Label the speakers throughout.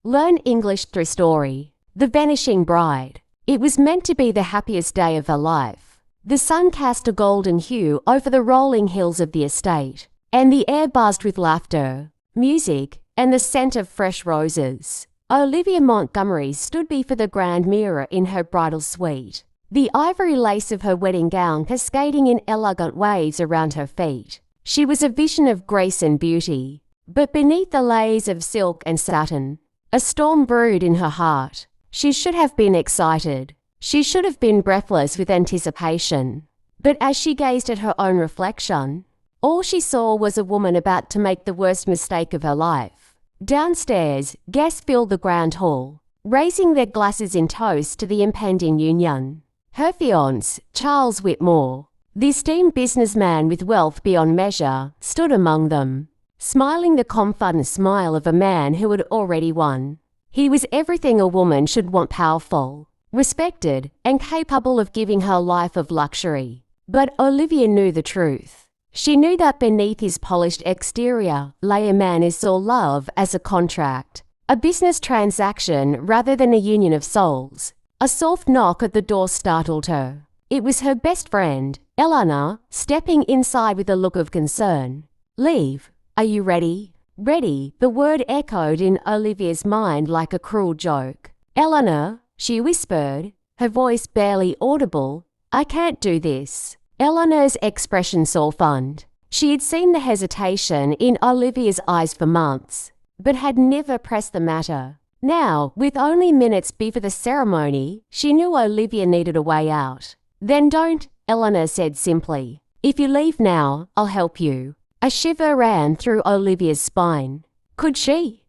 Speaker 1: Learn English through story. The Vanishing Bride. It was meant to be the happiest day of her life. The sun cast a golden hue over the rolling hills of the estate, and the air buzzed with laughter, music, and the scent of fresh roses. Olivia Montgomery stood before the grand mirror in her bridal suite, the ivory lace of her wedding gown cascading in elegant waves around her feet. She was a vision of grace and beauty, but beneath the layers of silk and satin, a storm brewed in her heart. She should have been excited. She should have been breathless with anticipation. But as she gazed at her own reflection, all she saw was a woman about to make the worst mistake of her life. Downstairs, guests filled the grand hall, raising their glasses in toast to the impending union. Her fiancé, Charles Whitmore, the esteemed businessman with wealth beyond measure, stood among them, smiling the confident smile of a man who had already won. He was everything a woman should want: powerful, respected, and capable of giving her life of luxury. But Olivia knew the truth. She knew that beneath his polished exterior lay a man who saw love as a contract, a business transaction rather than a union of souls. A soft knock at the door startled her. It was her best friend, Eleanor, stepping inside with a look of concern. "Leave. Are you ready?" Ready, the word echoed in Olivia's mind like a cruel joke. "Eleanor," she whispered, her voice barely audible, "I can't do this." Eleanor's expression softened. She had seen the hesitation in Olivia's eyes for months, but had never pressed the matter. Now, with only minutes before the ceremony, she knew Olivia needed a way out. "Then don't," Eleanor said simply. "If you leave now, I'll help you." A shiver ran through Olivia's spine. Could she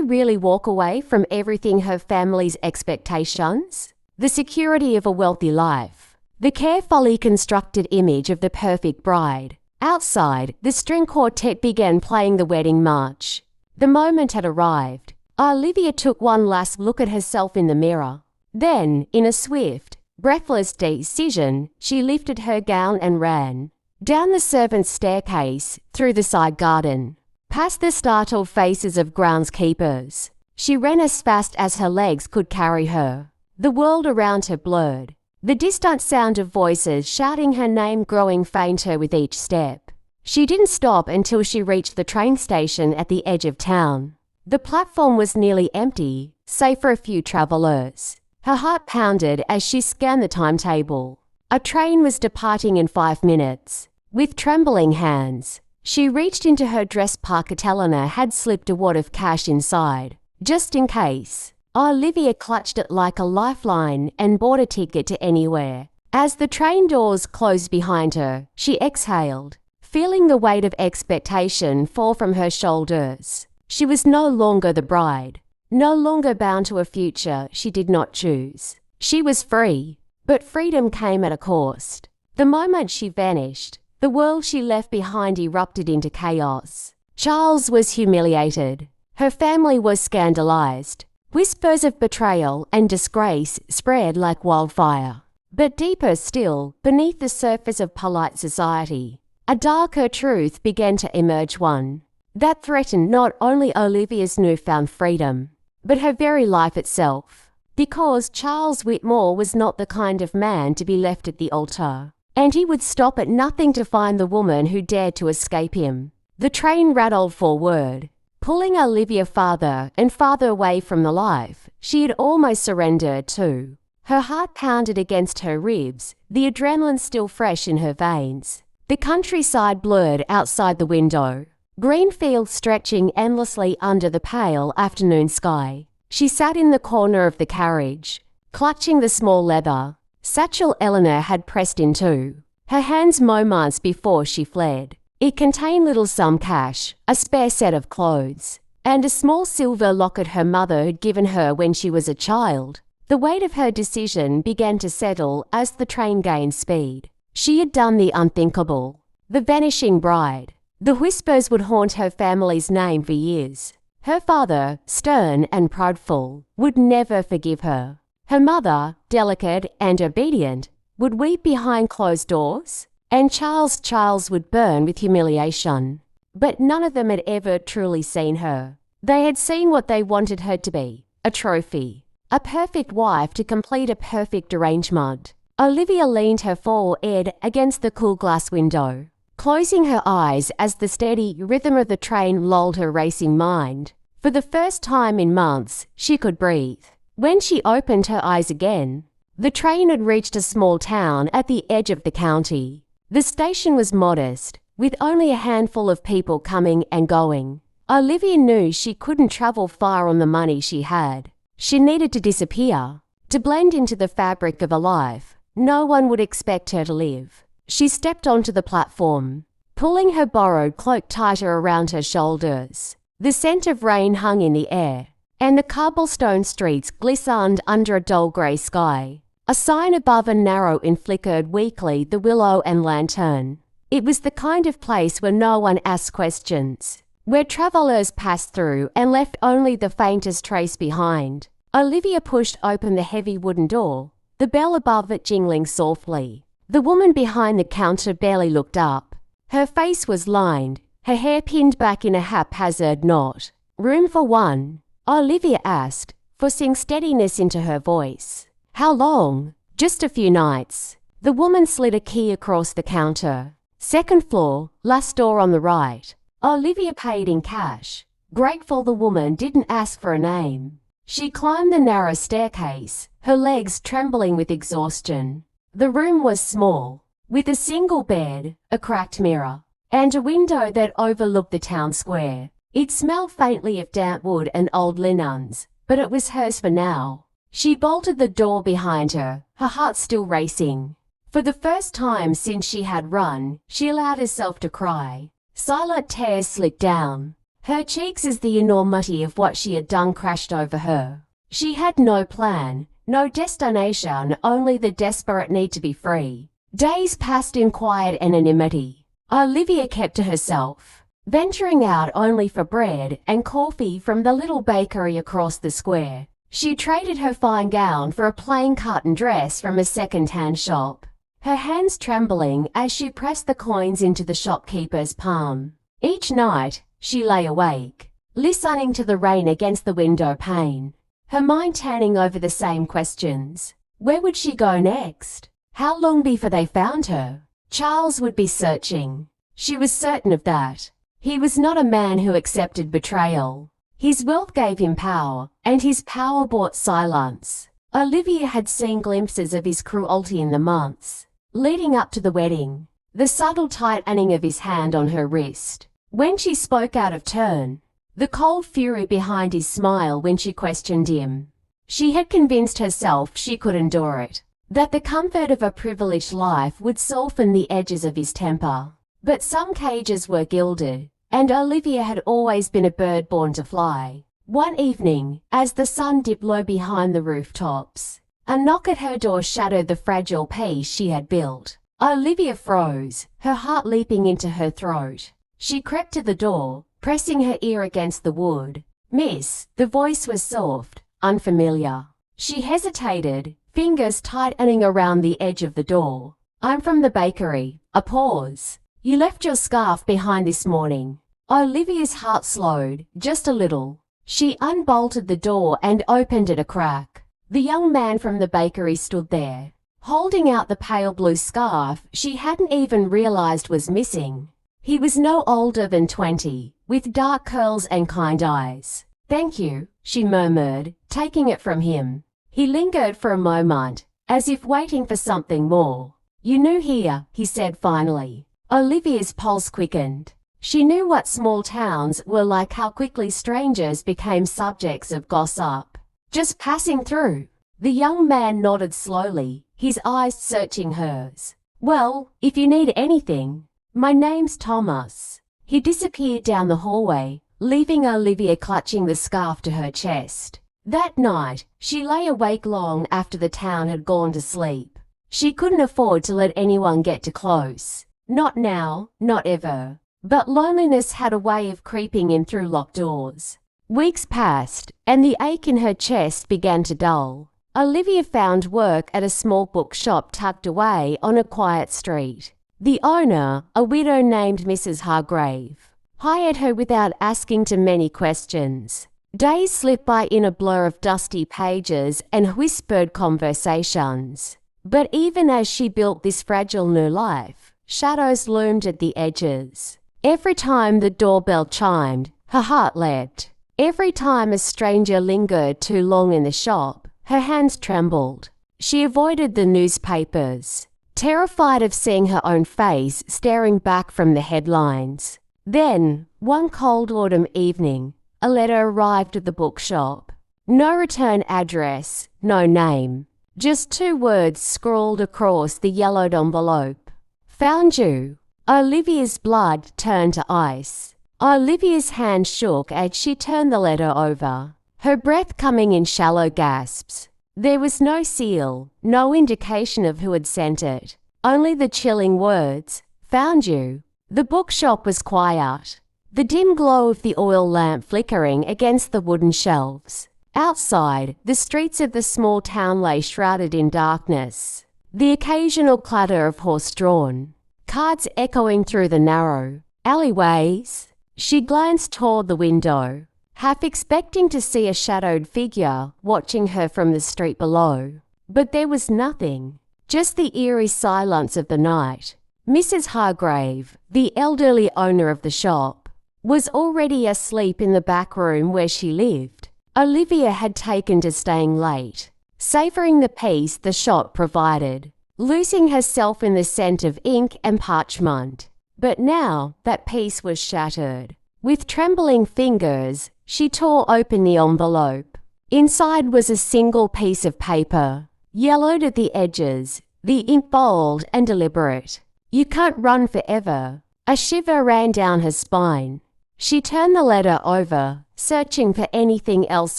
Speaker 1: really walk away from everything, her family's expectations, the security of a wealthy life, the carefully constructed image of the perfect bride? Outside, the string quartet began playing the wedding march. The moment had arrived. Olivia took one last look at herself in the mirror. Then, in a swift, breathless decision, she lifted her gown and ran. Down the servants' staircase, through the side garden, past the startled faces of groundskeepers. She ran as fast as her legs could carry her. The world around her blurred, the distant sound of voices shouting her name growing fainter with each step. She didn't stop until she reached the train station at the edge of town. The platform was nearly empty, save for a few travellers. Her heart pounded as she scanned the timetable. A train was departing in 5 minutes. With trembling hands, she reached into her dress pocket. Eleanor had slipped a wad of cash inside, just in case. Olivia clutched it like a lifeline and bought a ticket to anywhere. As the train doors closed behind her, she exhaled, feeling the weight of expectation fall from her shoulders. She was no longer the bride, no longer bound to a future she did not choose. She was free, but freedom came at a cost. The moment she vanished, the world she left behind erupted into chaos. Charles was humiliated. Her family was scandalized. Whispers of betrayal and disgrace spread like wildfire. But deeper still, beneath the surface of polite society, a darker truth began to emerge, one that threatened not only Olivia's newfound freedom, but her very life itself. Because Charles Whitmore was not the kind of man to be left at the altar, and he would stop at nothing to find the woman who dared to escape him. The train rattled forward, pulling Olivia farther and farther away from the life she had almost surrendered to. Her heart pounded against her ribs, the adrenaline still fresh in her veins. The countryside blurred outside the window, green fields stretching endlessly under the pale afternoon sky. She sat in the corner of the carriage, clutching the small leather satchel Eleanor had pressed into her hands moments before she fled. It contained little sum cash, a spare set of clothes, and a small silver locket her mother had given her when she was a child. The weight of her decision began to settle as the train gained speed. She had done the unthinkable. The vanishing bride. The whispers would haunt her family's name for years. Her father, stern and prideful, would never forgive her. Her mother, delicate and obedient, would weep behind closed doors, and Charles would burn with humiliation. But none of them had ever truly seen her. They had seen what they wanted her to be, a trophy, a perfect wife to complete a perfect arrangement. Olivia leaned her forehead against the cool glass window, closing her eyes as the steady rhythm of the train lulled her racing mind. For the first time in months, she could breathe. When she opened her eyes again, the train had reached a small town at the edge of the county. The station was modest, with only a handful of people coming and going. Olivia knew she couldn't travel far on the money she had. She needed to disappear, to blend into the fabric of a life no one would expect her to live. She stepped onto the platform, pulling her borrowed cloak tighter around her shoulders. The scent of rain hung in the air, and the cobblestone streets glistened under a dull grey sky. A sign above and narrow in flickered weakly the willow and lantern. It was the kind of place where no one asked questions, where travellers passed through and left only the faintest trace behind. Olivia pushed open the heavy wooden door, the bell above it jingling softly. The woman behind the counter barely looked up. Her face was lined, her hair pinned back in a haphazard knot. "Room for one?" Olivia asked, forcing steadiness into her voice. "How long?" "Just a few nights." The woman slid a key across the counter. "Second floor, last door on the right." Olivia paid in cash, grateful the woman didn't ask for a name. She climbed the narrow staircase, her legs trembling with exhaustion. The room was small, with a single bed, a cracked mirror, and a window that overlooked the town square. It smelled faintly of damp wood and old linens, but it was hers for now. She bolted the door behind her, her heart still racing. For the first time since she had run, she allowed herself to cry. Silent tears slipped down her cheeks as the enormity of what she had done crashed over her. She had no plan, no destination, only the desperate need to be free. Days passed in quiet anonymity. Olivia kept to herself, venturing out only for bread and coffee from the little bakery across the square. She traded her fine gown for a plain cotton dress from a second-hand shop, her hands trembling as she pressed the coins into the shopkeeper's palm. Each night, she lay awake, listening to the rain against the window pane, her mind turning over the same questions. Where would she go next? How long before they found her? Charles would be searching. She was certain of that. He was not a man who accepted betrayal. His wealth gave him power, and his power bought silence. Olivia had seen glimpses of his cruelty in the months leading up to the wedding, the subtle tightening of his hand on her wrist when she spoke out of turn, the cold fury behind his smile when she questioned him. She had convinced herself she could endure it, that the comfort of a privileged life would soften the edges of his temper. But some cages were gilded, and Olivia had always been a bird born to fly. One evening, as the sun dipped low behind the rooftops, a knock at her door shadowed the fragile peace she had built. Olivia froze, her heart leaping into her throat. She crept to the door, pressing her ear against the wood. "Miss," the voice was soft, unfamiliar. She hesitated, fingers tightening around the edge of the door. "I'm from the bakery." A pause. "You left your scarf behind this morning." Olivia's heart slowed, just a little. She unbolted the door and opened it a crack. The young man from the bakery stood there, holding out the pale blue scarf she hadn't even realized was missing. He was no older than 20, with dark curls and kind eyes. "Thank you," she murmured, taking it from him. He lingered for a moment, as if waiting for something more. "You knew here," he said finally. Olivia's pulse quickened. She knew what small towns were like, how quickly strangers became subjects of gossip. "Just passing through." The young man nodded slowly, his eyes searching hers. "Well, if you need anything." "My name's Thomas." He disappeared down the hallway, leaving Olivia clutching the scarf to her chest. That night, she lay awake long after the town had gone to sleep. She couldn't afford to let anyone get too close. Not now, not ever. But loneliness had a way of creeping in through locked doors. Weeks passed, and the ache in her chest began to dull. Olivia found work at a small bookshop tucked away on a quiet street. The owner, a widow named Mrs. Hargrave, hired her without asking too many questions. Days slipped by in a blur of dusty pages and whispered conversations. But even as she built this fragile new life, shadows loomed at the edges. Every time the doorbell chimed, her heart leapt. Every time a stranger lingered too long in the shop, her hands trembled. She avoided the newspapers, terrified of seeing her own face staring back from the headlines. Then, one cold autumn evening, a letter arrived at the bookshop. No return address, no name. Just 2 words scrawled across the yellowed envelope. Found you. Olivia's blood turned to ice. Olivia's hand shook as she turned the letter over, her breath coming in shallow gasps. There was no seal, no indication of who had sent it, only the chilling words, "Found you." The bookshop was quiet, the dim glow of the oil lamp flickering against the wooden shelves. Outside, the streets of the small town lay shrouded in darkness, the occasional clatter of horse-drawn carts echoing through the narrow alleyways. She glanced toward the window, half expecting to see a shadowed figure watching her from the street below. But there was nothing, just the eerie silence of the night. Mrs. Hargrave, the elderly owner of the shop, was already asleep in the back room where she lived. Olivia had taken to staying late, savouring the peace the shop provided, losing herself in the scent of ink and parchment. But now that peace was shattered. With trembling fingers, she tore open the envelope. Inside was a single piece of paper, yellowed at the edges, the ink bold and deliberate. "You can't run forever." A shiver ran down her spine. She turned the letter over, searching for anything else,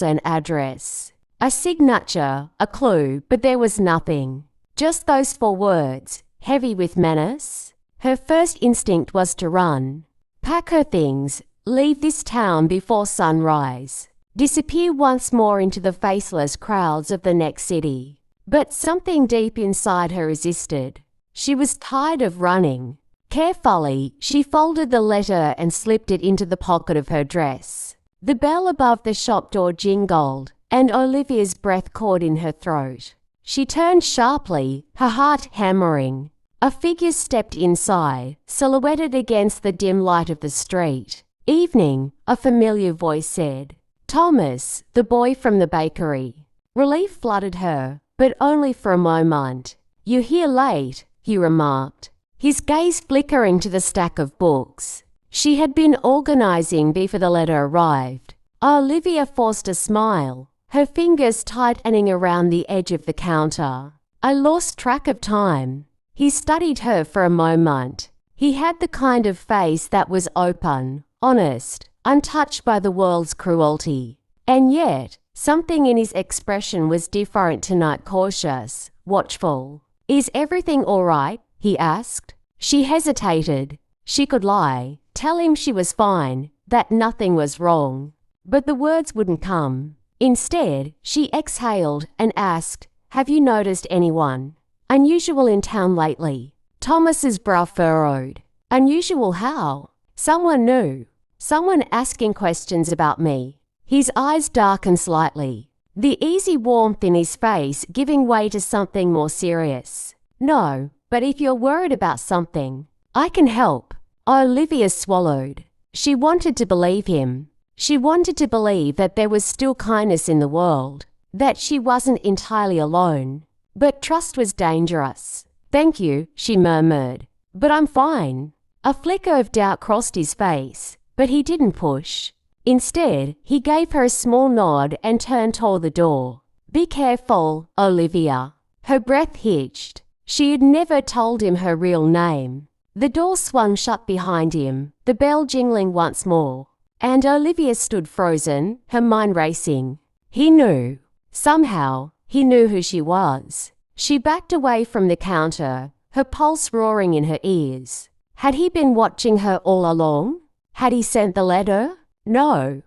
Speaker 1: an address, a signature, a clue, but there was nothing. Just those 4 words, heavy with menace. Her first instinct was to run, pack her things, leave this town before sunrise, disappear once more into the faceless crowds of the next city. But something deep inside her resisted. She was tired of running. Carefully, she folded the letter and slipped it into the pocket of her dress. The bell above the shop door jingled, and Olivia's breath caught in her throat. She turned sharply, her heart hammering. A figure stepped inside, silhouetted against the dim light of the street. "Evening," a familiar voice said. "Thomas, the boy from the bakery." Relief flooded her, but only for a moment. "You're here late," he remarked, his gaze flickering to the stack of books she had been organizing before the letter arrived. Olivia forced a smile, her fingers tightening around the edge of the counter. "I lost track of time." He studied her for a moment. He had the kind of face that was open, honest, untouched by the world's cruelty. And yet, something in his expression was different tonight, cautious, watchful. "Is everything all right?" he asked. She hesitated. She could lie, tell him she was fine, that nothing was wrong. But the words wouldn't come. Instead, she exhaled and asked, "Have you noticed anyone unusual in town lately?" Thomas's brow furrowed. "Unusual how?" "Someone new. Someone asking questions about me." His eyes darkened slightly, the easy warmth in his face giving way to something more serious. "No, but if you're worried about something, I can help." Olivia swallowed. She wanted to believe him. She wanted to believe that there was still kindness in the world, that she wasn't entirely alone. But trust was dangerous. "Thank you," she murmured, "but I'm fine." A flicker of doubt crossed his face, but he didn't push. Instead, he gave her a small nod and turned toward the door. "Be careful, Olivia." Her breath hitched. She had never told him her real name. The door swung shut behind him, the bell jingling once more, and Olivia stood frozen, her mind racing. He knew. Somehow, he knew who she was. She backed away from the counter, her pulse roaring in her ears. Had he been watching her all along? Had he sent the letter? No,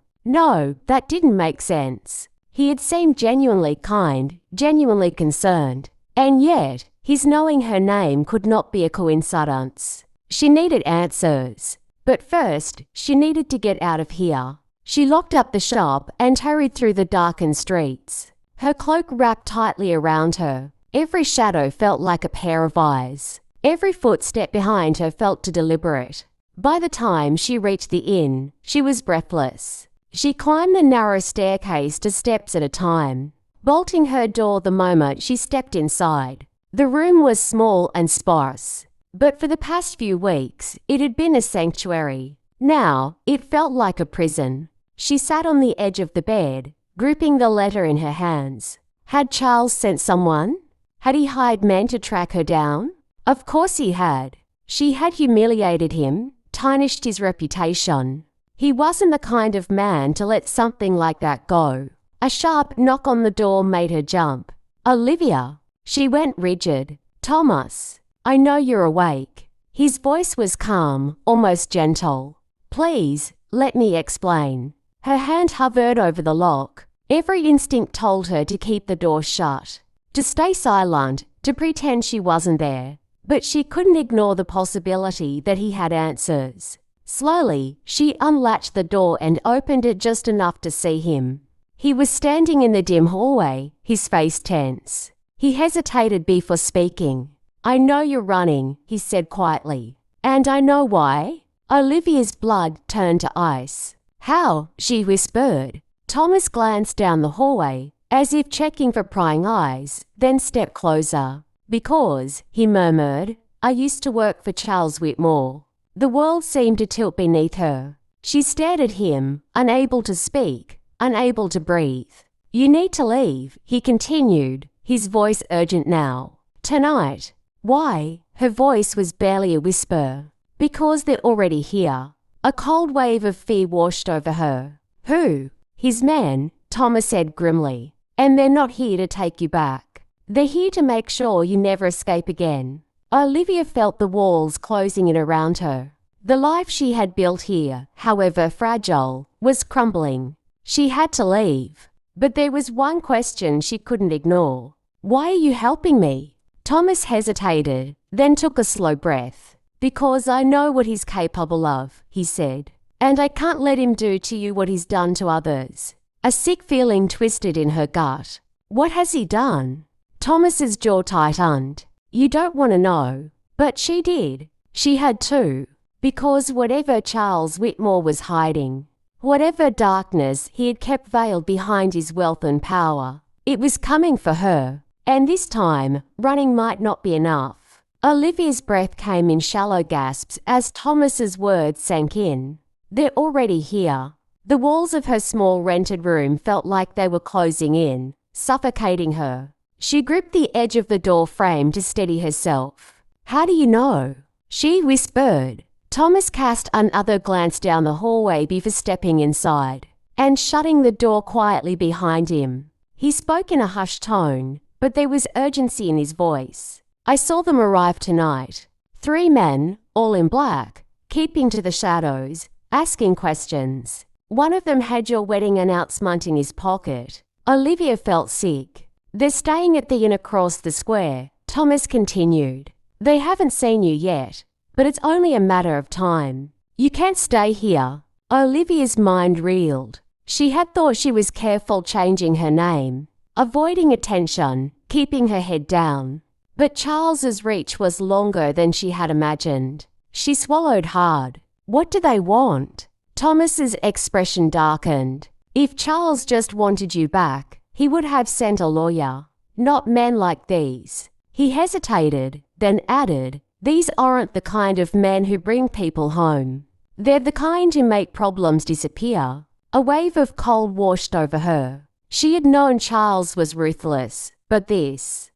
Speaker 1: that didn't make sense. He had seemed genuinely kind, genuinely concerned. And yet, his knowing her name could not be a coincidence. She needed answers. But first, she needed to get out of here. She locked up the shop and hurried through the darkened streets. Her cloak wrapped tightly around her. Every shadow felt like a pair of eyes. Every footstep behind her felt deliberate. By the time she reached the inn, she was breathless. She climbed the narrow staircase 2 steps at a time, bolting her door the moment she stepped inside. The room was small and sparse, but for the past few weeks, it had been a sanctuary. Now, it felt like a prison. She sat on the edge of the bed, gripping the letter in her hands. Had Charles sent someone? Had he hired men to track her down? Of course he had. She had humiliated him, tarnished his reputation. He wasn't the kind of man to let something like that go. A sharp knock on the door made her jump. Olivia. She went rigid. Thomas, I know you're awake. His voice was calm, almost gentle. Please, let me explain. Her hand hovered over the lock. Every instinct told her to keep the door shut, to stay silent, to pretend she wasn't there. But she couldn't ignore the possibility that he had answers. Slowly, she unlatched the door and opened it just enough to see him. He was standing in the dim hallway, his face tense. He hesitated before speaking. I know you're running, he said quietly. And I know why. Olivia's blood turned to ice. How? She whispered. Thomas glanced down the hallway, as if checking for prying eyes, then stepped closer. Because, he murmured, I used to work for Charles Whitmore. The world seemed to tilt beneath her. She stared at him, unable to speak, unable to breathe. You need to leave, he continued, his voice urgent now. Tonight. Why? Her voice was barely a whisper. Because they're already here. A cold wave of fear washed over her. Who? His men, Thomas said grimly. And they're not here to take you back. They're here to make sure you never escape again. Olivia felt the walls closing in around her. The life she had built here, however fragile, was crumbling. She had to leave. But there was one question she couldn't ignore. Why are you helping me? Thomas hesitated, then took a slow breath. Because I know what he's capable of, he said. And I can't let him do to you what he's done to others. A sick feeling twisted in her gut. What has he done? Thomas's jaw tightened. You don't want to know. But she did. She had to. Because whatever Charles Whitmore was hiding, whatever darkness he had kept veiled behind his wealth and power, it was coming for her. And this time, running might not be enough. Olivia's breath came in shallow gasps as Thomas's words sank in. They're already here. The walls of her small rented room felt like they were closing in, suffocating her. She gripped the edge of the door frame to steady herself. How do you know? She whispered. Thomas cast another glance down the hallway before stepping inside and shutting the door quietly behind him. He spoke in a hushed tone, but there was urgency in his voice. I saw them arrive tonight. 3 men, all in black, keeping to the shadows, asking questions. One of them had your wedding announcement in his pocket. Olivia felt sick. They're staying at the inn across the square, Thomas continued. They haven't seen you yet, but it's only a matter of time. You can't stay here. Olivia's mind reeled. She had thought she was careful changing her name, avoiding attention, keeping her head down. But Charles's reach was longer than she had imagined. She swallowed hard. What do they want? Thomas's expression darkened. If Charles just wanted you back, he would have sent a lawyer, not men like these. He hesitated, then added, these aren't the kind of men who bring people home. They're the kind who make problems disappear. A wave of cold washed over her. She had known Charles was ruthless, but this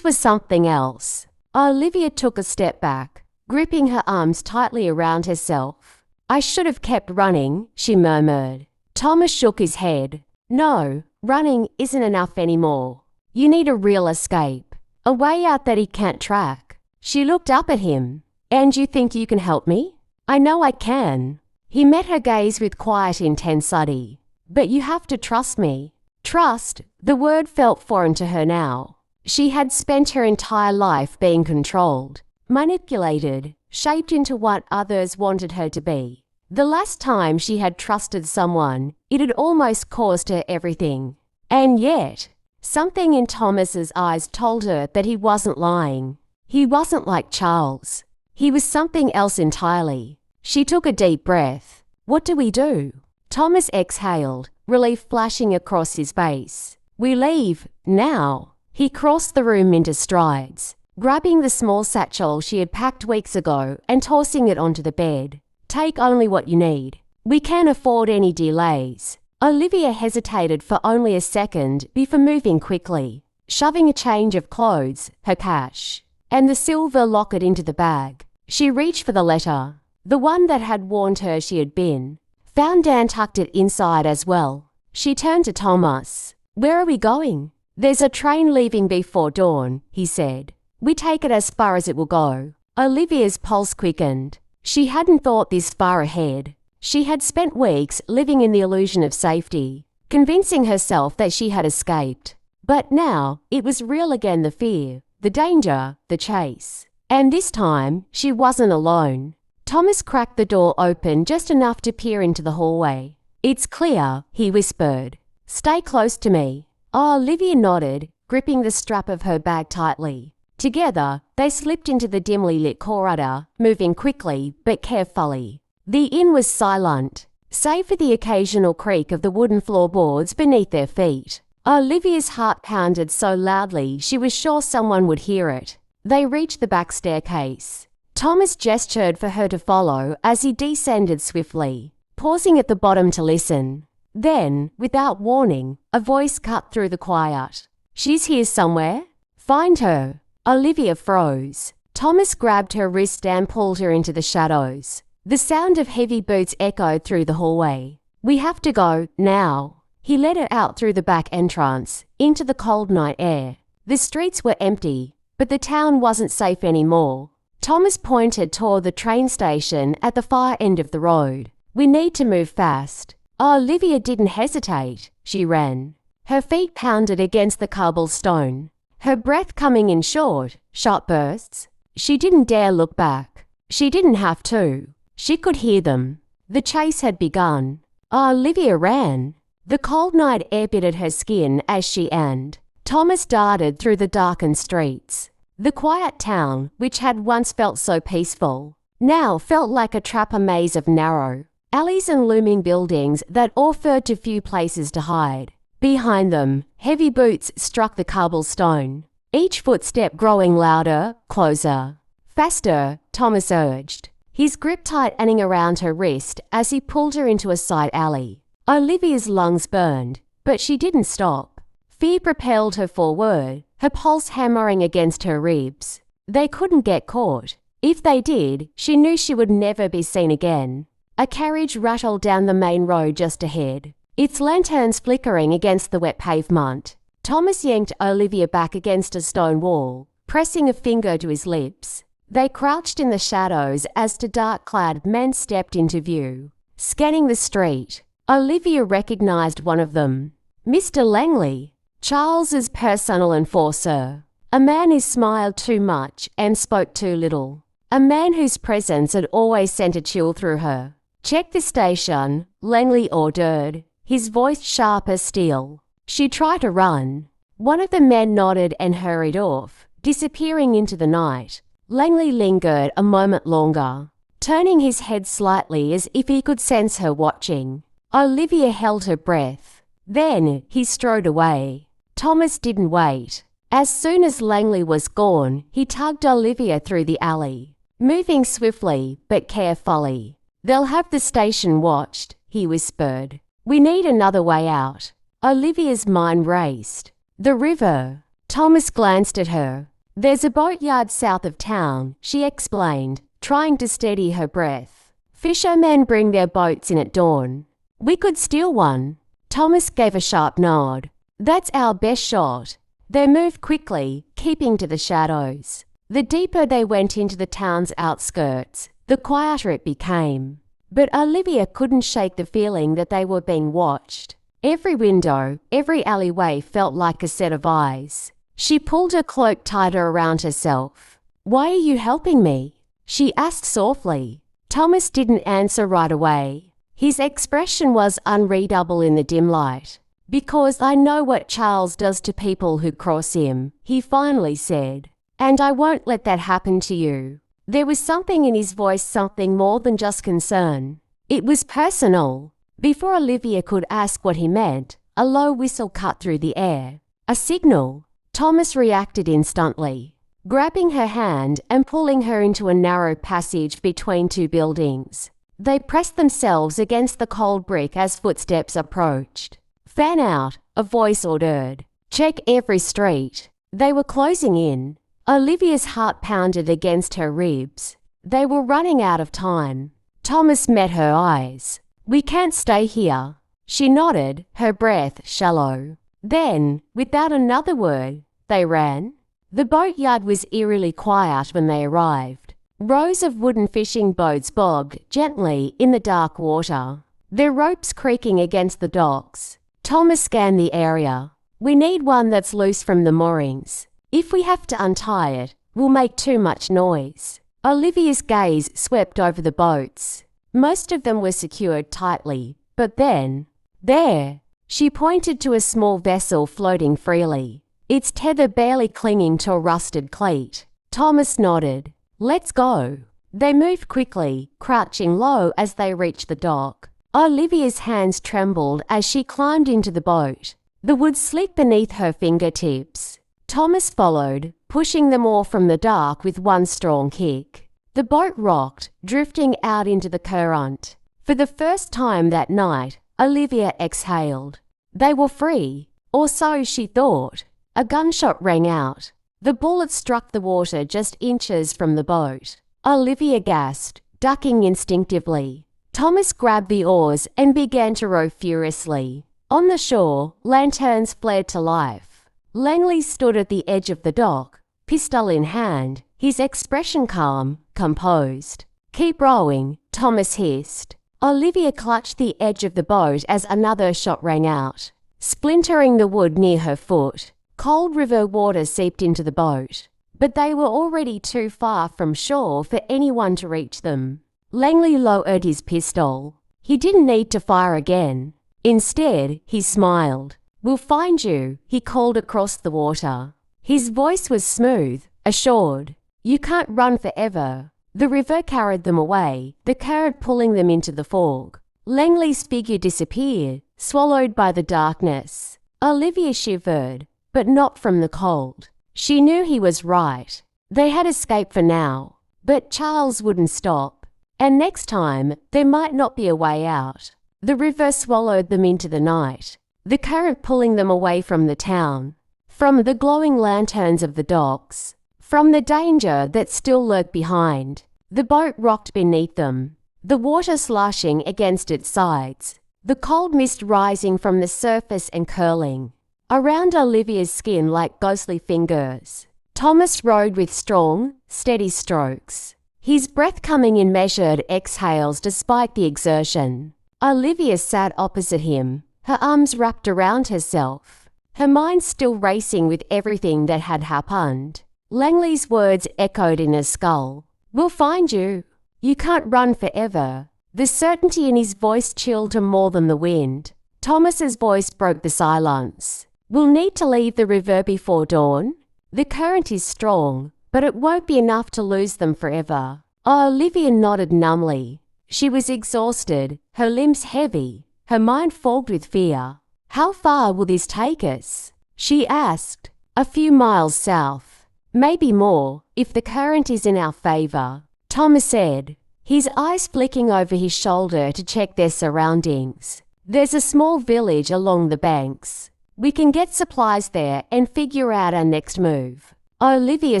Speaker 1: was something else. Olivia took a step back, gripping her arms tightly around herself. I should have kept running, she murmured. Thomas shook his head. No, running isn't enough anymore. You need a real escape, a way out that he can't track. She looked up at him. And you think you can help me? I know I can. He met her gaze with quiet intensity. But you have to trust me. Trust, the word felt foreign to her now. She had spent her entire life being controlled, manipulated, shaped into what others wanted her to be. The last time she had trusted someone, it had almost cost her everything. And yet, something in Thomas's eyes told her that he wasn't lying. He wasn't like Charles. He was something else entirely. She took a deep breath. What do we do? Thomas exhaled, relief flashing across his face. We leave, now. He crossed the room into strides, grabbing the small satchel she had packed weeks ago and tossing it onto the bed. Take only what you need. We can't afford any delays. Olivia hesitated for only a second before moving quickly, shoving a change of clothes, her cash, and the silver locket into the bag. She reached for the letter, the one that had warned her she had been. Found Dan tucked it inside as well. She turned to Thomas. Where are we going? There's a train leaving before dawn, he said. We take it as far as it will go. Olivia's pulse quickened. She hadn't thought this far ahead. She had spent weeks living in the illusion of safety, convincing herself that she had escaped. But now it was real again, the fear, the danger, the chase. And this time she wasn't alone. Thomas cracked the door open just enough to peer into the hallway. It's clear, he whispered. Stay close to me. Olivia nodded, gripping the strap of her bag tightly. Together, they slipped into the dimly lit corridor, moving quickly but carefully. The inn was silent, save for the occasional creak of the wooden floorboards beneath their feet. Olivia's heart pounded so loudly she was sure someone would hear it. They reached the back staircase. Thomas gestured for her to follow as he descended swiftly, pausing at the bottom to listen. Then, without warning, a voice cut through the quiet. She's here somewhere. Find her. Olivia froze. Thomas grabbed her wrist and pulled her into the shadows. The sound of heavy boots echoed through the hallway. We have to go, now. He led her out through the back entrance, into the cold night air. The streets were empty, but the town wasn't safe anymore. Thomas pointed toward the train station at the far end of the road. We need to move fast. Olivia didn't hesitate. She ran. Her feet pounded against the cobblestone, her breath coming in short, sharp bursts. She didn't dare look back. She didn't have to. She could hear them. The chase had begun. Olivia ran. The cold night air bit at her skin as she and Thomas darted through the darkened streets. The quiet town, which had once felt so peaceful, now felt like a trapper maze of narrow alleys and looming buildings that offered to few places to hide. Behind them, heavy boots struck the cobblestone, each footstep growing louder, closer. Faster, Thomas urged, his grip tightening around her wrist as he pulled her into a side alley. Olivia's lungs burned, but she didn't stop. Fear propelled her forward, her pulse hammering against her ribs. They couldn't get caught. If they did, she knew she would never be seen again. A carriage rattled down the main road just ahead, its lanterns flickering against the wet pavement. Thomas yanked Olivia back against a stone wall, pressing a finger to his lips. They crouched in the shadows as two dark-clad men stepped into view. Scanning the street, Olivia recognized one of them. Mr. Langley, Charles's personal enforcer. A man who smiled too much and spoke too little. A man whose presence had always sent a chill through her. Check the station, Langley ordered, his voice sharp as steel. She tried to run. One of the men nodded and hurried off, disappearing into the night. Langley lingered a moment longer, turning his head slightly as if he could sense her watching. Olivia held her breath. Then he strode away. Thomas didn't wait. As soon as Langley was gone, he tugged Olivia through the alley, moving swiftly but carefully. They'll have the station watched, he whispered. We need another way out. Olivia's mind raced. The river. Thomas glanced at her. There's a boatyard south of town, she explained, trying to steady her breath. Fishermen bring their boats in at dawn. We could steal one. Thomas gave a sharp nod. That's our best shot. They moved quickly, keeping to the shadows. The deeper they went into the town's outskirts, the quieter it became. But Olivia couldn't shake the feeling that they were being watched. Every window, every alleyway felt like a set of eyes. She pulled her cloak tighter around herself. Why are you helping me? she asked softly. Thomas didn't answer right away. His expression was unreadable in the dim light. "Because I know what Charles does to people who cross him," he finally said. "And I won't let that happen to you." There was something in his voice, something more than just concern. It was personal. Before Olivia could ask what he meant, a low whistle cut through the air. A signal. Thomas reacted instantly, grabbing her hand and pulling her into a narrow passage between two buildings. They pressed themselves against the cold brick as footsteps approached. "Fan out," a voice ordered. "Check every street." They were closing in. Olivia's heart pounded against her ribs. They were running out of time. Thomas met her eyes. "We can't stay here." She nodded, her breath shallow. Then, without another word, they ran. The boatyard was eerily quiet when they arrived. Rows of wooden fishing boats bobbed gently in the dark water, their ropes creaking against the docks. Thomas scanned the area. "We need one that's loose from the moorings. If we have to untie it, we'll make too much noise." Olivia's gaze swept over the boats. Most of them were secured tightly, but then, there, she pointed to a small vessel floating freely, its tether barely clinging to a rusted cleat. Thomas nodded. "Let's go." They moved quickly, crouching low as they reached the dock. Olivia's hands trembled as she climbed into the boat. The wood slipped beneath her fingertips. Thomas followed, pushing them all from the dark with one strong kick. The boat rocked, drifting out into the current. For the first time that night, Olivia exhaled. They were free, or so she thought. A gunshot rang out. The bullet struck the water just inches from the boat. Olivia gasped, ducking instinctively. Thomas grabbed the oars and began to row furiously. On the shore, lanterns flared to life. Langley stood at the edge of the dock, pistol in hand, his expression calm, composed. "Keep rowing," Thomas hissed. Olivia clutched the edge of the boat as another shot rang out, splintering the wood near her foot. Cold river water seeped into the boat, but they were already too far from shore for anyone to reach them. Langley lowered his pistol. He didn't need to fire again. Instead, he smiled. "We'll find you," he called across the water. His voice was smooth, assured. "You can't run forever." The river carried them away, the current pulling them into the fog. Langley's figure disappeared, swallowed by the darkness. Olivia shivered, but not from the cold. She knew he was right. They had escaped for now, but Charles wouldn't stop. And next time, there might not be a way out. The river swallowed them into the night, the current pulling them away from the town, from the glowing lanterns of the docks, from the danger that still lurked behind. The boat rocked beneath them, the water sloshing against its sides, the cold mist rising from the surface and curling around Olivia's skin like ghostly fingers. Thomas rowed with strong, steady strokes, his breath coming in measured exhales despite the exertion. Olivia sat opposite him, her arms wrapped around herself, her mind still racing with everything that had happened. Langley's words echoed in her skull. "We'll find you. You can't run forever." The certainty in his voice chilled her more than the wind. Thomas's voice broke the silence. "We'll need to leave the river before dawn. The current is strong, but it won't be enough to lose them forever." Olivia nodded numbly. She was exhausted, her limbs heavy, her mind fogged with fear. "How far will this take us?" she asked. "A few miles south. Maybe more, if the current is in our favor," Thomas said, his eyes flicking over his shoulder to check their surroundings. "There's a small village along the banks. We can get supplies there and figure out our next move." Olivia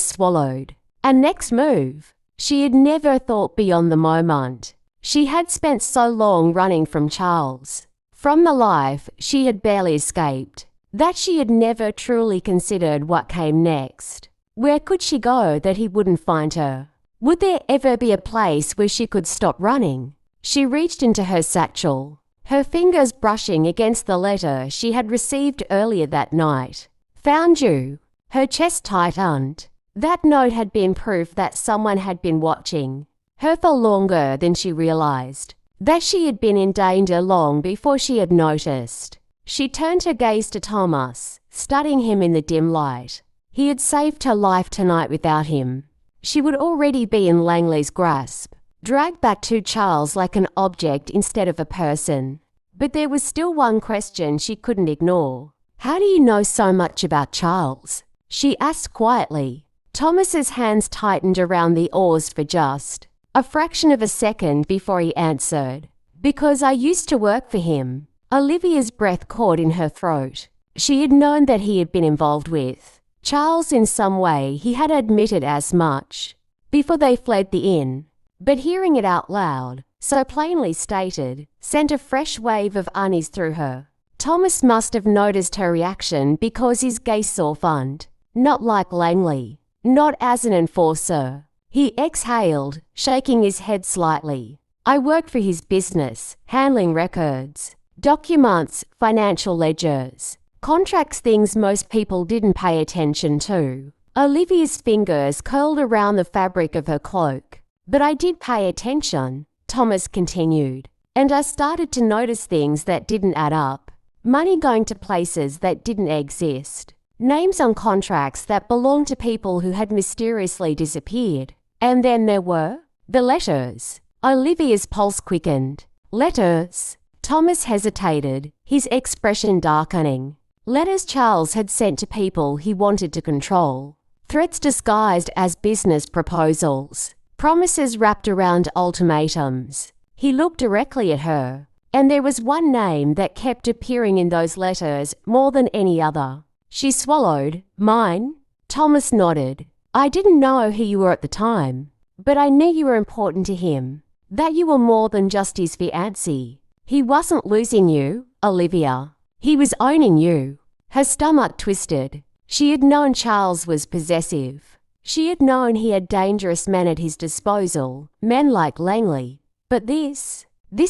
Speaker 1: swallowed. A next move? She had never thought beyond the moment. She had spent so long running from Charles, from the life she had barely escaped, that she had never truly considered what came next. Where could she go that he wouldn't find her? Would there ever be a place where she could stop running? She reached into her satchel, her fingers brushing against the letter she had received earlier that night. "Found you." Her chest tightened. That note had been proof that someone had been watching her for longer than she realized, that she had been in danger long before she had noticed. She turned her gaze to Thomas, studying him in the dim light. He had saved her life tonight without him. She would already be in Langley's grasp, dragged back to Charles like an object instead of a person. But there was still one question she couldn't ignore. "How do you know so much about Charles?" she asked quietly. Thomas's hands tightened around the oars for just a fraction of a second before he answered. "Because I used to work for him." Olivia's breath caught in her throat. She had known that he had been involved with Charles in some way. He had admitted as much before they fled the inn. But hearing it out loud, so plainly stated, sent a fresh wave of unease through her. Thomas must have noticed her reaction because his gaze softened. Not like Langley. Not as an enforcer. He exhaled, shaking his head slightly. "I worked for his business, handling records, documents, financial ledgers, contracts, things most people didn't pay attention to." Olivia's fingers curled around the fabric of her cloak. "But I did pay attention," Thomas continued, "and I started to notice things that didn't add up. Money going to places that didn't exist. Names on contracts that belonged to people who had mysteriously disappeared. And then there were the letters." Olivia's pulse quickened. "Letters?" Thomas hesitated, his expression darkening. Letters Charles had sent to people he wanted to control. Threats disguised as business proposals. Promises wrapped around ultimatums. He looked directly at her, and there was one name that kept appearing in those letters more than any other. She swallowed. "Mine?" Thomas nodded. "I didn't know who you were at the time, but I knew you were important to him, that you were more than just his fiancée. He wasn't losing you, Olivia. He was owning you." Her stomach twisted. She had known Charles was possessive. She had known he had dangerous men at his disposal, men like Langley. But this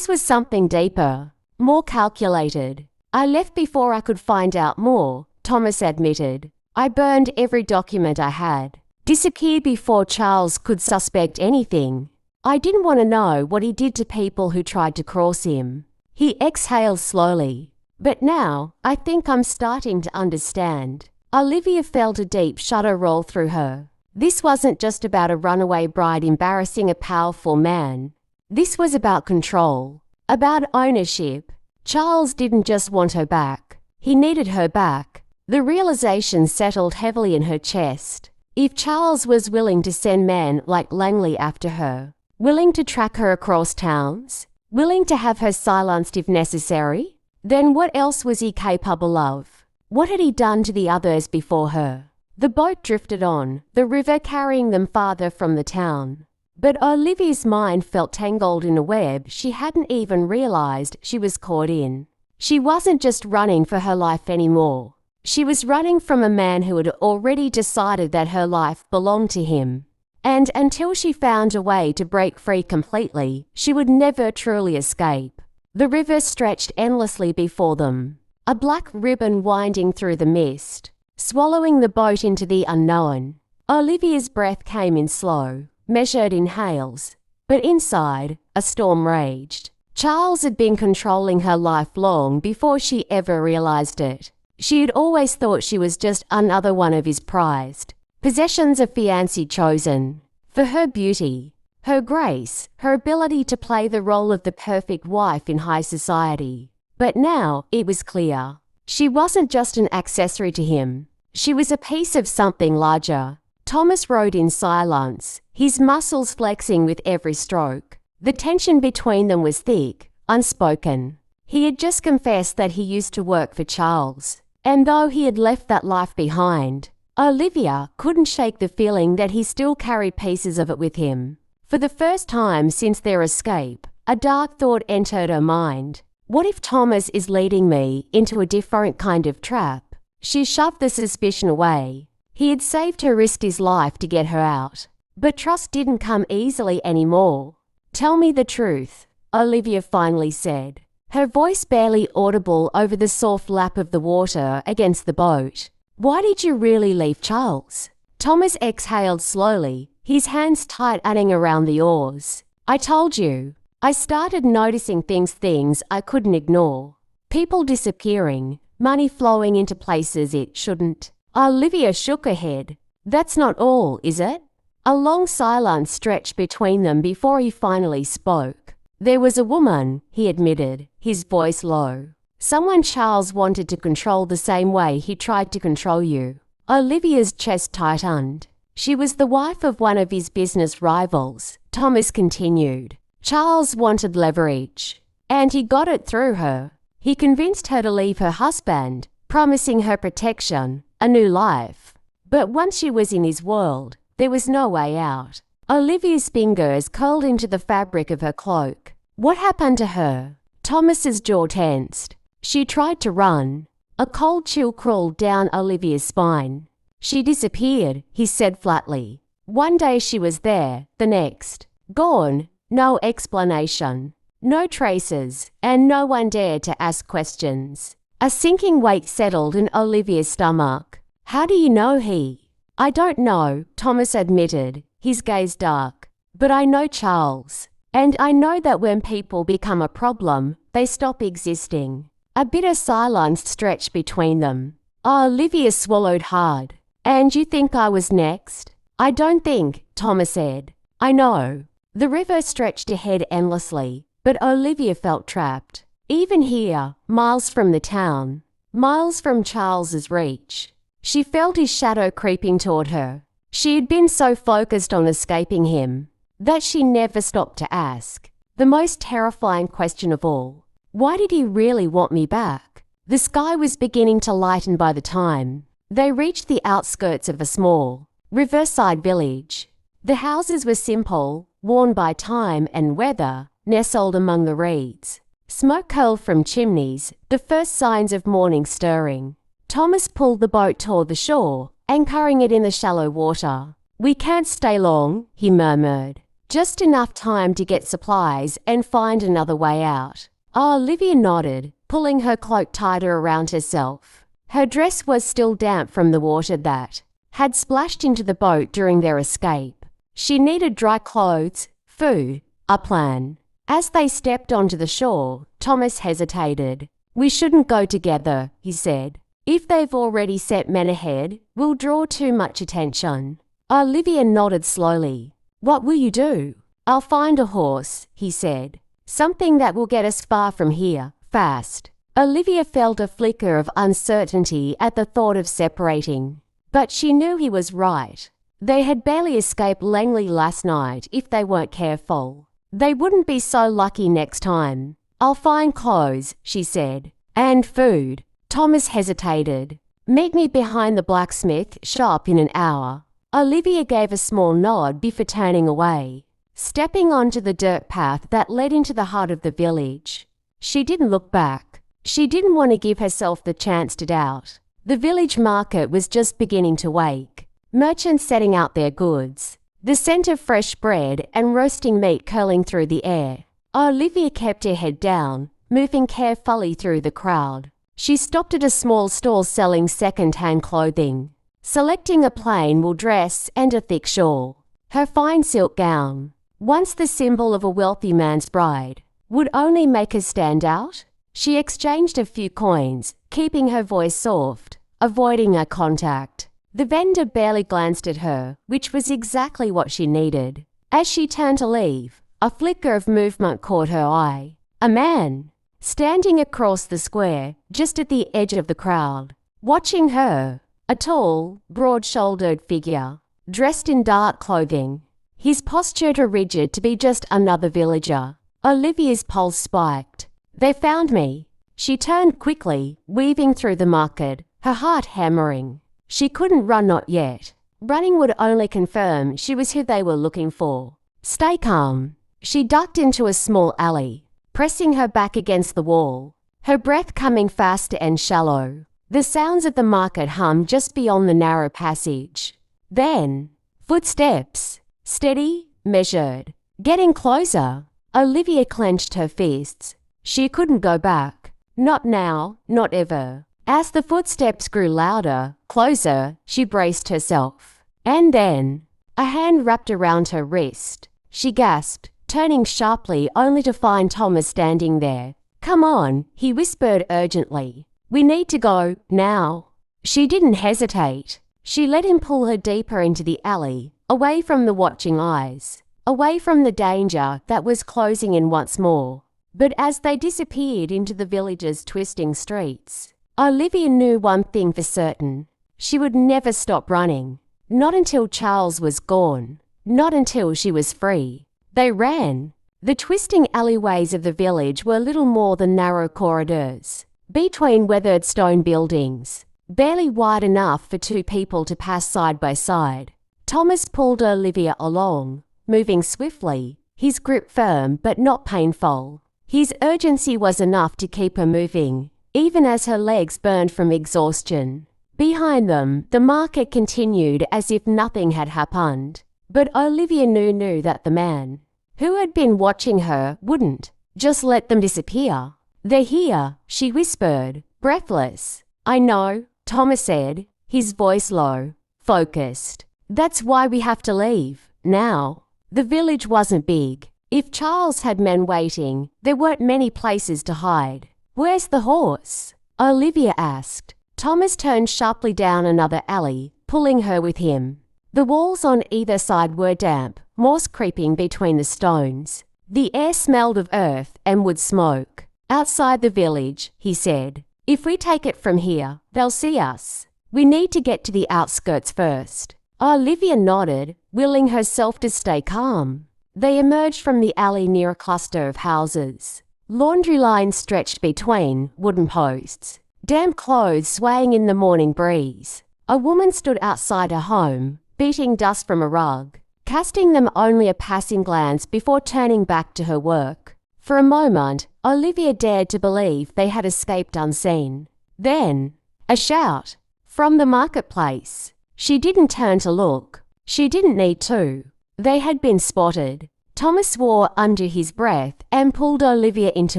Speaker 1: was something deeper, more calculated. "I left before I could find out more," Thomas admitted. "I burned every document I had. Disappeared before Charles could suspect anything. I didn't want to know what he did to people who tried to cross him." He exhaled slowly. "But now, I think I'm starting to understand." Olivia felt a deep shudder roll through her. This wasn't just about a runaway bride embarrassing a powerful man. This was about control, about ownership. Charles didn't just want her back. He needed her back. The realization settled heavily in her chest. If Charles was willing to send men like Langley after her, willing to track her across towns, willing to have her silenced if necessary, then what else was he capable of? What had he done to the others before her? The boat drifted on, the river carrying them farther from the town. But Olivia's mind felt tangled in a web she hadn't even realized she was caught in. She wasn't just running for her life anymore. She was running from a man who had already decided that her life belonged to him. And until she found a way to break free completely, she would never truly escape. The river stretched endlessly before them, a black ribbon winding through the mist, swallowing the boat into the unknown. Olivia's breath came in slow, measured inhales. But inside, a storm raged. Charles had been controlling her life long before she ever realized it. She had always thought she was just another one of his prized possessions, a fiancée chosen for her beauty, her grace, her ability to play the role of the perfect wife in high society. But now it was clear. She wasn't just an accessory to him. She was a piece of something larger. Thomas rowed in silence, his muscles flexing with every stroke. The tension between them was thick, unspoken. He had just confessed that he used to work for Charles. And though he had left that life behind, Olivia couldn't shake the feeling that he still carried pieces of it with him. For the first time since their escape, a dark thought entered her mind. What if Thomas is leading me into a different kind of trap? She shoved the suspicion away. He had saved her, risked his life to get her out. But trust didn't come easily anymore. "Tell me the truth," Olivia finally said, her voice barely audible over the soft lap of the water against the boat. "Why did you really leave Charles?" Thomas exhaled slowly, his hands tightening around the oars. I told you. I started noticing things I couldn't ignore. People disappearing, money flowing into places it shouldn't. Olivia shook her head. That's not all, is it? A long silence stretched between them before he finally spoke. There was a woman, he admitted, his voice low. Someone Charles wanted to control the same way he tried to control you. Olivia's chest tightened. She was the wife of one of his business rivals, Thomas continued. Charles wanted leverage, and he got it through her. He convinced her to leave her husband, promising her protection, a new life. But once she was in his world, there was no way out. Olivia's fingers curled into the fabric of her cloak. What happened to her? Thomas's jaw tensed. She tried to run. A cold chill crawled down Olivia's spine. She disappeared, he said flatly. One day she was there, the next. Gone. No explanation. No traces, and no one dared to ask questions. A sinking weight settled in Olivia's stomach. How do you know he? I don't know, Thomas admitted, his gaze dark. But I know Charles. And I know that when people become a problem, they stop existing. A bitter silence stretched between them. Olivia swallowed hard. And you think I was next? I don't think, Thomas said. I know. The river stretched ahead endlessly, but Olivia felt trapped. Even here, miles from the town, miles from Charles's reach. She felt his shadow creeping toward her. She had been so focused on escaping him that she never stopped to ask the most terrifying question of all. Why did he really want me back? The sky was beginning to lighten by the time they reached the outskirts of a small riverside village. The houses were simple, worn by time and weather, nestled among the reeds. Smoke curled from chimneys, the first signs of morning stirring. Thomas pulled the boat toward the shore, anchoring it in the shallow water. We can't stay long, he murmured. Just enough time to get supplies and find another way out. Olivia nodded, pulling her cloak tighter around herself. Her dress was still damp from the water that had splashed into the boat during their escape. She needed dry clothes, food, a plan. As they stepped onto the shore, Thomas hesitated. We shouldn't go together, he said. If they've already set men ahead, we'll draw too much attention. Olivia nodded slowly. What will you do? I'll find a horse, he said. Something that will get us far from here, fast. Olivia felt a flicker of uncertainty at the thought of separating. But she knew he was right. They had barely escaped Langley last night if they weren't careful. They wouldn't be so lucky next time. I'll find clothes, she said. And food. Thomas hesitated. Meet me behind the blacksmith shop in an hour. Olivia gave a small nod before turning away, stepping onto the dirt path that led into the heart of the village. She didn't look back. She didn't want to give herself the chance to doubt. The village market was just beginning to wake. Merchants setting out their goods. The scent of fresh bread and roasting meat curling through the air. Olivia kept her head down, moving carefully through the crowd. She stopped at a small stall selling second-hand clothing, selecting a plain wool dress and a thick shawl. Her fine silk gown, once the symbol of a wealthy man's bride, would only make her stand out. She exchanged a few coins, keeping her voice soft, avoiding eye contact. The vendor barely glanced at her, which was exactly what she needed. As she turned to leave, a flicker of movement caught her eye. A man, standing across the square, just at the edge of the crowd, watching her. A tall, broad-shouldered figure, dressed in dark clothing. His posture too rigid to be just another villager. Olivia's pulse spiked. They found me. She turned quickly, weaving through the market, her heart hammering. She couldn't run, not yet. Running would only confirm she was who they were looking for. Stay calm. She ducked into a small alley, pressing her back against the wall, her breath coming fast and shallow. The sounds of the market hummed just beyond the narrow passage. Then, footsteps, steady, measured, getting closer. Olivia clenched her fists. She couldn't go back. Not now, not ever. As the footsteps grew louder, closer, she braced herself. And then, a hand wrapped around her wrist. She gasped, turning sharply only to find Thomas standing there. "Come on," he whispered urgently. "We need to go, now." She didn't hesitate. She let him pull her deeper into the alley, away from the watching eyes, away from the danger that was closing in once more. But as they disappeared into the village's twisting streets, Olivia knew one thing for certain. She would never stop running. Not until Charles was gone. Not until she was free. They ran. The twisting alleyways of the village were little more than narrow corridors, between weathered stone buildings, barely wide enough for two people to pass side by side. Thomas pulled Olivia along, moving swiftly, his grip firm but not painful. His urgency was enough to keep her moving, even as her legs burned from exhaustion. Behind them, the market continued as if nothing had happened. But Olivia knew that the man who had been watching her wouldn't just let them disappear. "They're here," she whispered, breathless. "I know," Thomas said, his voice low, focused. "That's why we have to leave, now." The village wasn't big. If Charles had men waiting, there weren't many places to hide. "Where's the horse?" Olivia asked. Thomas turned sharply down another alley, pulling her with him. The walls on either side were damp, moss creeping between the stones. The air smelled of earth and wood smoke. "Outside the village," he said. "If we take it from here, they'll see us. We need to get to the outskirts first." Olivia nodded, willing herself to stay calm. They emerged from the alley near a cluster of houses. Laundry lines stretched between wooden posts, damp clothes swaying in the morning breeze. A woman stood outside her home, beating dust from a rug, casting them only a passing glance before turning back to her work. For a moment, Olivia dared to believe they had escaped unseen. Then, a shout from the marketplace. She didn't turn to look. She didn't need to. They had been spotted. Thomas swore under his breath and pulled Olivia into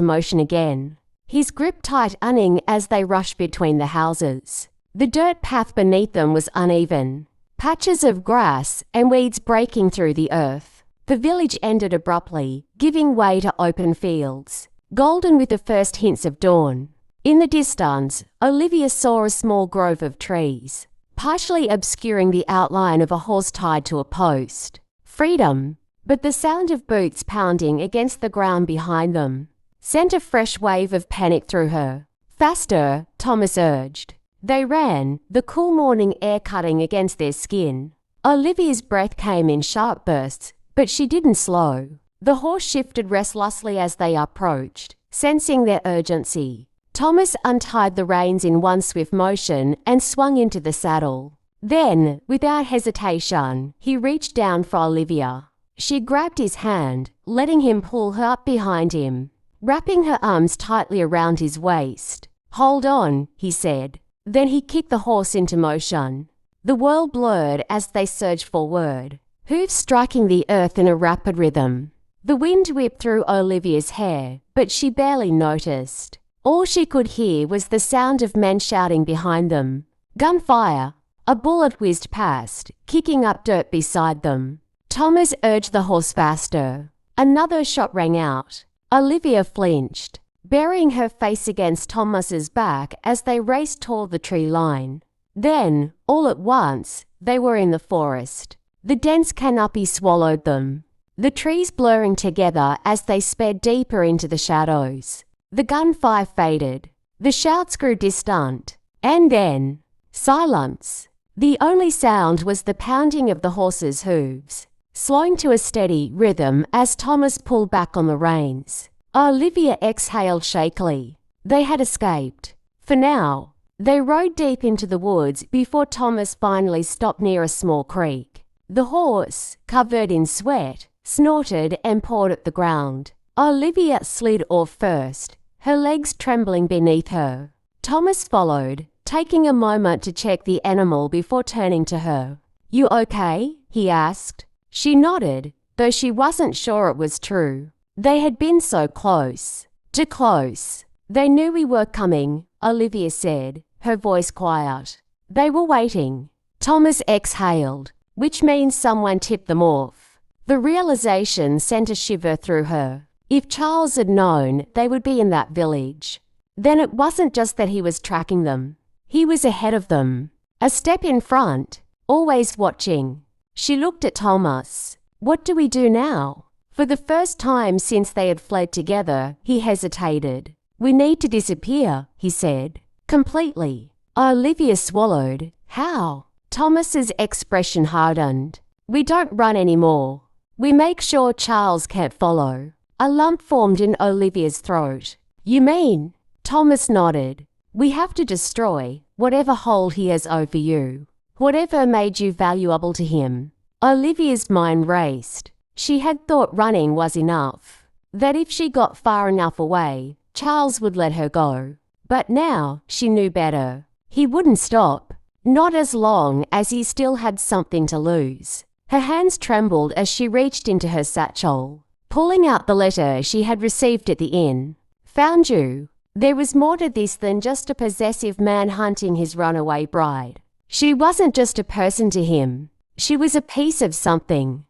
Speaker 1: motion again, his grip tightening as they rushed between the houses. The dirt path beneath them was uneven, patches of grass and weeds breaking through the earth. The village ended abruptly, giving way to open fields, golden with the first hints of dawn. In the distance, Olivia saw a small grove of trees, partially obscuring the outline of a horse tied to a post. Freedom! But the sound of boots pounding against the ground behind them sent a fresh wave of panic through her. "Faster," Thomas urged. They ran, the cool morning air cutting against their skin. Olivia's breath came in sharp bursts, but she didn't slow. The horse shifted restlessly as they approached, sensing their urgency. Thomas untied the reins in one swift motion and swung into the saddle. Then, without hesitation, he reached down for Olivia. She grabbed his hand, letting him pull her up behind him, wrapping her arms tightly around his waist. "Hold on," he said. Then he kicked the horse into motion. The world blurred as they surged forward, hooves striking the earth in a rapid rhythm. The wind whipped through Olivia's hair, but she barely noticed. All she could hear was the sound of men shouting behind them. Gunfire! A bullet whizzed past, kicking up dirt beside them. Thomas urged the horse faster. Another shot rang out. Olivia flinched, burying her face against Thomas's back as they raced toward the tree line. Then, all at once, they were in the forest. The dense canopy swallowed them, the trees blurring together as they sped deeper into the shadows. The gunfire faded. The shouts grew distant. And then, silence. The only sound was the pounding of the horse's hooves, slowing to a steady rhythm as Thomas pulled back on the reins. Olivia exhaled shakily. They had escaped. For now. They rode deep into the woods before Thomas finally stopped near a small creek. The horse, covered in sweat, snorted and pawed at the ground. Olivia slid off first, her legs trembling beneath her. Thomas followed, taking a moment to check the animal before turning to her. "You okay?" he asked. She nodded, though she wasn't sure it was true. They had been so close. Too close. "They knew we were coming," Olivia said, her voice quiet. "They were waiting." Thomas exhaled. which means someone tipped them off. The realization sent a shiver through her. If Charles had known they would be in that village, then it wasn't just that he was tracking them. He was ahead of them, a step in front, always watching. She looked at Thomas. What do we do now? For the first time since they had fled together, he hesitated. We need to disappear, he said. Completely. Olivia swallowed. How? Thomas's expression hardened. We don't run anymore. We make sure Charles can't follow. A lump formed in Olivia's throat. You mean? Thomas nodded. We have to destroy whatever hold he has over you, whatever made you valuable to him. Olivia's mind raced. She had thought running was enough, that if she got far enough away, Charles would let her go. But now she knew better. He wouldn't stop, not as long as he still had something to lose. Her hands trembled as she reached into her satchel, pulling out the letter she had received at the inn. Found you. There was more to this than just a possessive man hunting his runaway bride. She wasn't just a person to him. She was a piece of something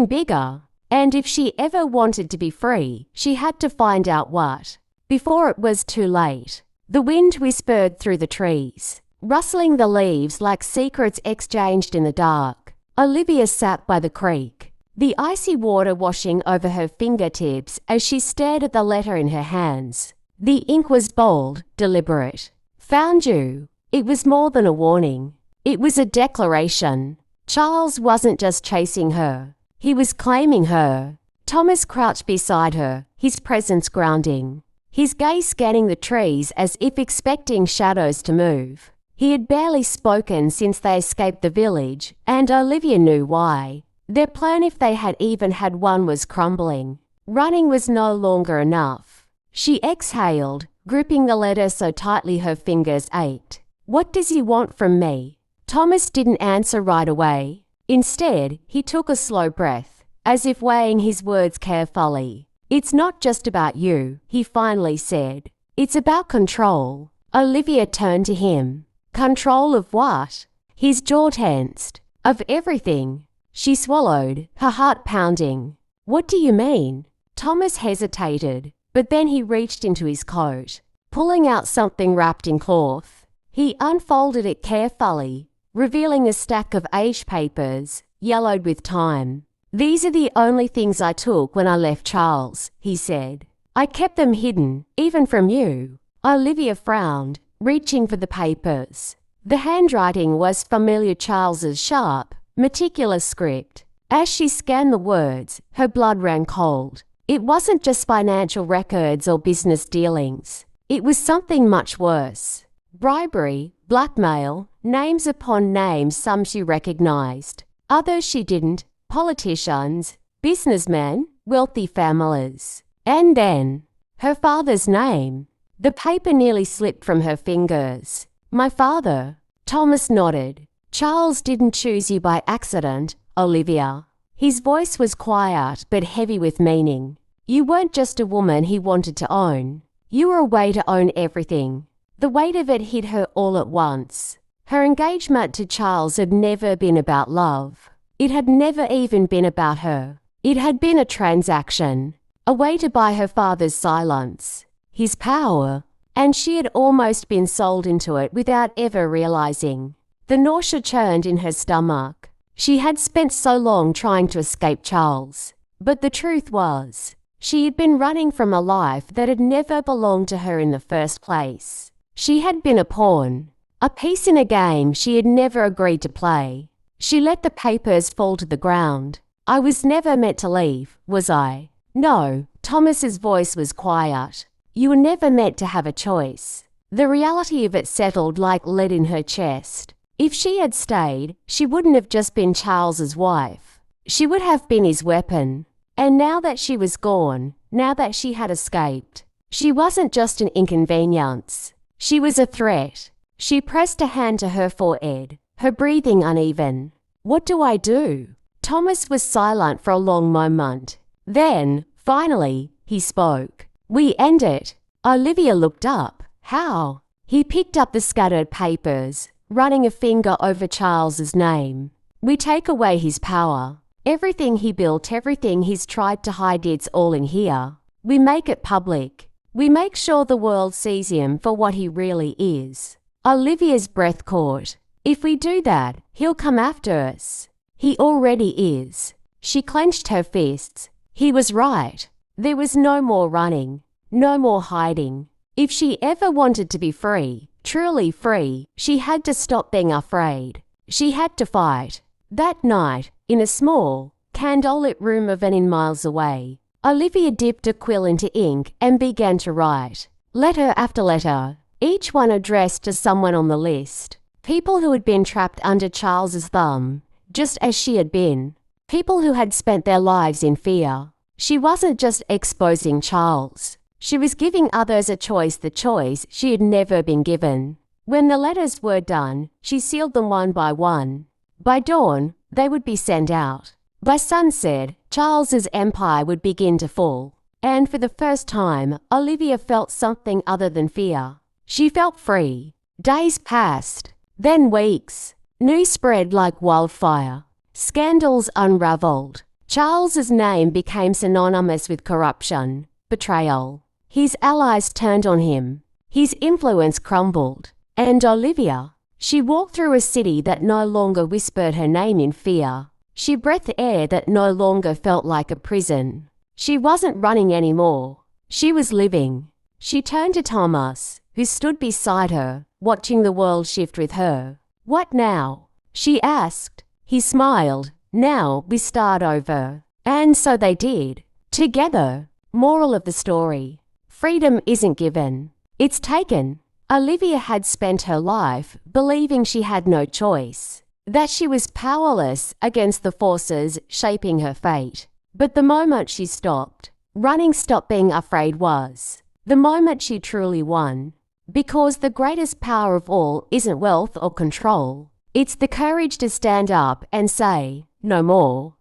Speaker 1: bigger. And if she ever wanted to be free, she had to find out what. Before it was too late. The wind whispered through the trees, rustling the leaves like secrets exchanged in the dark. Olivia sat by the creek, the icy water washing over her fingertips as she stared at the letter in her hands. The ink was bold, deliberate. Found you. It was more than a warning. It was a declaration. Charles wasn't just chasing her. He was claiming her. Thomas crouched beside her, his presence grounding, his gaze scanning the trees as if expecting shadows to move. He had barely spoken since they escaped the village, and Olivia knew why. Their plan, if they had even had one, was crumbling. Running was no longer enough. She exhaled, gripping the letter so tightly her fingers ached. What does he want from me? Thomas didn't answer right away. Instead, he took a slow breath, as if weighing his words carefully. It's not just about you, he finally said. It's about control. Olivia turned to him. Control of what? His jaw tensed. Of everything. She swallowed, her heart pounding. What do you mean? Thomas hesitated, but then he reached into his coat, pulling out something wrapped in cloth. He unfolded it carefully, revealing a stack of age papers, yellowed with time. These are the only things I took when I left Charles, he said. I kept them hidden, even from you. Olivia frowned, reaching for the papers. The handwriting was familiar, Charles's sharp, meticulous script. As she scanned the words, her blood ran cold. It wasn't just financial records or business dealings. It was something much worse. Bribery, blackmail, names upon names. Some she recognized, others she didn't. Politicians, businessmen, wealthy families. And then, her father's name. The paper nearly slipped from her fingers. My father. Thomas nodded. Charles didn't choose you by accident, Olivia. His voice was quiet but heavy with meaning. You weren't just a woman he wanted to own. You were a way to own everything. The weight of it hit her all at once. Her engagement to Charles had never been about love. It had never even been about her. It had been a transaction, a way to buy her father's silence, his power, and she had almost been sold into it without ever realizing. The nausea churned in her stomach. She had spent so long trying to escape Charles. But the truth was, she had been running from a life that had never belonged to her in the first place. She had been a pawn, a piece in a game she had never agreed to play. She let the papers fall to the ground. I was never meant to leave, was I? No, Thomas's voice was quiet. You were never meant to have a choice. The reality of it settled like lead in her chest. If she had stayed, she wouldn't have just been Charles's wife. She would have been his weapon. And now that she was gone, now that she had escaped, she wasn't just an inconvenience. She was a threat. She pressed a hand to her forehead, her breathing uneven. What do I do? Thomas was silent for a long moment. Then, finally, he spoke. We end it. Olivia looked up. How? He picked up the scattered papers, running a finger over Charles's name. We take away his power. Everything he built, everything he's tried to hide, it's all in here. We make it public. We make sure the world sees him for what he really is. Olivia's breath caught. If we do that, he'll come after us. He already is. She clenched her fists. He was right. There was no more running, no more hiding. If she ever wanted to be free, truly free, she had to stop being afraid. She had to fight. That night, in a small, candlelit room of an inn miles away, Olivia dipped a quill into ink and began to write. Letter after letter, each one addressed to someone on the list. People who had been trapped under Charles's thumb, just as she had been. People who had spent their lives in fear. She wasn't just exposing Charles. She was giving others a choice, the choice she had never been given. When the letters were done, she sealed them one by one. By dawn, they would be sent out. By sunset, Charles's empire would begin to fall. And for the first time, Olivia felt something other than fear. She felt free. Days passed, then weeks. News spread like wildfire. Scandals unraveled. Charles's name became synonymous with corruption, betrayal. His allies turned on him. His influence crumbled. And Olivia, she walked through a city that no longer whispered her name in fear. She breathed air that no longer felt like a prison. She wasn't running anymore. She was living. She turned to Thomas, who stood beside her, watching the world shift with her. What now? She asked. He smiled. Now we start over. And so they did. Together. Moral of the story. Freedom isn't given. It's taken. Olivia had spent her life believing she had no choice, that she was powerless against the forces shaping her fate. But the moment she stopped, running, stopped being afraid, was the moment she truly won. Because the greatest power of all isn't wealth or control. It's the courage to stand up and say, no more.